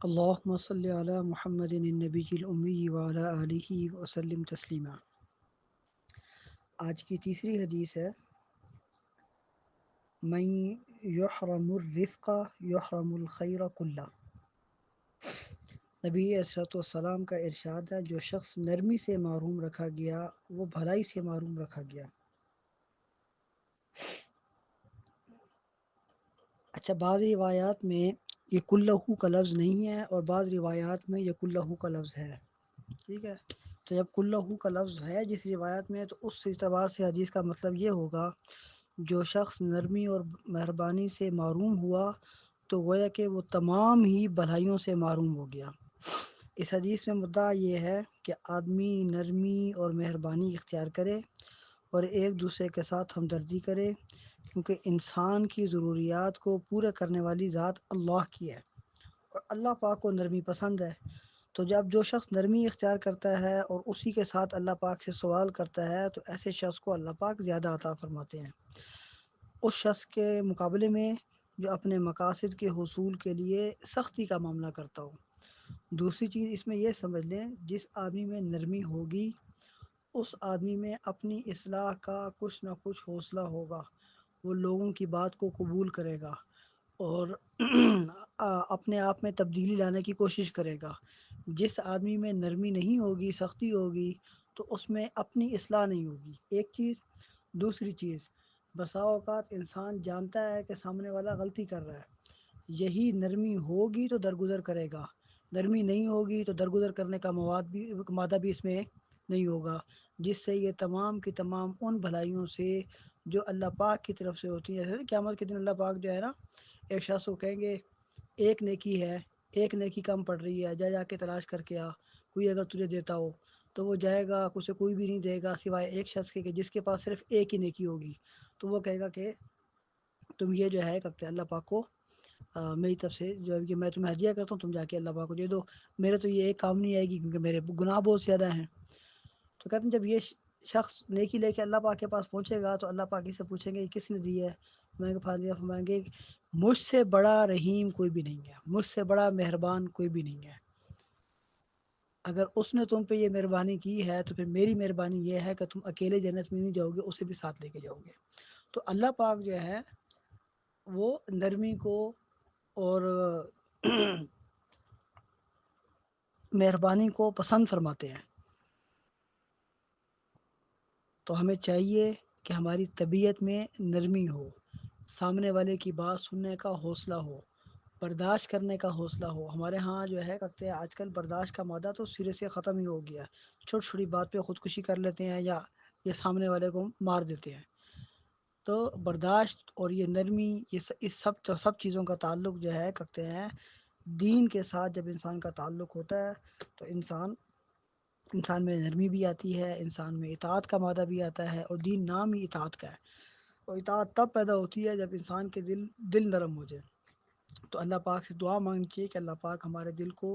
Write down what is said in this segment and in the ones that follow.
اللہم صلی علی محمد النبی الامی وعلی آلہ وسلم تسلیما۔ آج کی تیسری حدیث ہے من یحرم الرفق یحرم الخیر کلہ۔ نبی علیہ السلام کا ارشاد ہے، جو شخص نرمی سے محروم رکھا گیا وہ بھلائی سے محروم رکھا گیا۔ اچھا، بعض روایات میں یہ کلہ کا لفظ نہیں ہے اور بعض روایات میں یہ کلہ کا لفظ ہے، ٹھیک ہے۔ تو جب کلہ کا لفظ ہے جس روایت میں، تو اس اعتبار سے حدیث کا مطلب یہ ہوگا جو شخص نرمی اور مہربانی سے محروم ہوا تو گویا کہ وہ تمام ہی بھلائیوں سے محروم ہو گیا۔ اس حدیث میں مدعا یہ ہے کہ آدمی نرمی اور مہربانی اختیار کرے اور ایک دوسرے کے ساتھ ہمدردی کرے، کیونکہ انسان کی ضروریات کو پورا کرنے والی ذات اللہ کی ہے اور اللہ پاک کو نرمی پسند ہے۔ تو جب جو شخص نرمی اختیار کرتا ہے اور اسی کے ساتھ اللہ پاک سے سوال کرتا ہے تو ایسے شخص کو اللہ پاک زیادہ عطا فرماتے ہیں اس شخص کے مقابلے میں جو اپنے مقاصد کے حصول کے لیے سختی کا معاملہ کرتا ہو۔ دوسری چیز اس میں یہ سمجھ لیں، جس آدمی میں نرمی ہوگی اس آدمی میں اپنی اصلاح کا کچھ نہ کچھ حوصلہ ہوگا، وہ لوگوں کی بات کو قبول کرے گا اور اپنے آپ میں تبدیلی لانے کی کوشش کرے گا۔ جس آدمی میں نرمی نہیں ہوگی، سختی ہوگی، تو اس میں اپنی اصلاح نہیں ہوگی، ایک چیز۔ دوسری چیز، بسا اوقات انسان جانتا ہے کہ سامنے والا غلطی کر رہا ہے، یہی نرمی ہوگی تو درگزر کرے گا، نرمی نہیں ہوگی تو درگزر کرنے کا مادہ بھی اس میں نہیں ہوگا، جس سے یہ تمام کی تمام ان بھلائیوں سے جو اللہ پاک کی طرف سے ہوتی ہیں، جیسے قیامت کے دن اللہ پاک جو ہے نا، ایک شخص کو کہیں گے ایک نیکی ہے، ایک نیکی کم پڑ رہی ہے، جا کے تلاش کر کے آ، کوئی اگر تجھے دیتا ہو تو وہ جائے گا، اسے کوئی بھی نہیں دے گا سوائے ایک شخص کے جس کے پاس صرف ایک ہی نیکی ہوگی، تو وہ کہے گا کہ تم یہ جو ہے کرتے اللہ پاک کو میری طرف سے جو ہے کہ میں تمہیں ہدیہ کرتا ہوں، تم جا کے اللہ پاک کو دے دو، میرے تو یہ ایک کام نہیں آئے گی کیونکہ میرے گناہ بہت زیادہ ہیں۔ تو کہتے ہیں جب یہ شخص نیکی لے کے اللہ پاک کے پاس پہنچے گا تو اللہ پاک سے پوچھیں گے کس نے دی ہے، میں فرمائیں گے مجھ سے بڑا رحیم کوئی بھی نہیں ہے، مجھ سے بڑا مہربان کوئی بھی نہیں ہے۔ اگر اس نے تم پہ یہ مہربانی کی ہے تو پھر میری مہربانی یہ ہے کہ تم اکیلے جنت میں نہیں جاؤ گے، اسے بھی ساتھ لے کے جاؤ گے۔ تو اللہ پاک جو ہے وہ نرمی کو اور مہربانی کو پسند فرماتے ہیں۔ تو ہمیں چاہیے کہ ہماری طبیعت میں نرمی ہو، سامنے والے کی بات سننے کا حوصلہ ہو، برداشت کرنے کا حوصلہ ہو۔ ہمارے ہاں جو ہے کہتے ہیں آج کل برداشت کا مادہ تو سرے سے ختم ہی ہو گیا، چھوٹی چھوٹی بات پہ خودکشی کر لیتے ہیں یا یہ سامنے والے کو مار دیتے ہیں۔ تو برداشت اور یہ نرمی، اس سب چیزوں کا تعلق جو ہے کہتے ہیں دین کے ساتھ جب انسان کا تعلق ہوتا ہے تو انسان میں نرمی بھی آتی ہے، انسان میں اطاعت کا مادہ بھی آتا ہے، اور دین نام ہی اطاعت کا ہے، اور اطاعت تب پیدا ہوتی ہے جب انسان کے دل نرم ہو جائے۔ تو اللہ پاک سے دعا مانگنی چاہیے کہ اللہ پاک ہمارے دل کو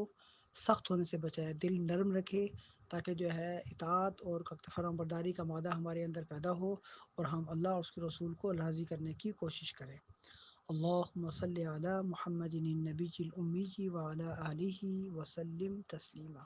سخت ہونے سے بچائے، دل نرم رکھے، تاکہ جو ہے اطاعت اور فرمان برداری کا مادہ ہمارے اندر پیدا ہو اور ہم اللہ اور اس کے رسول کو راضی کرنے کی کوشش کریں۔ اللہم صلی علی محمد النبی الامی وعلی آلہ وسلم تسلیما۔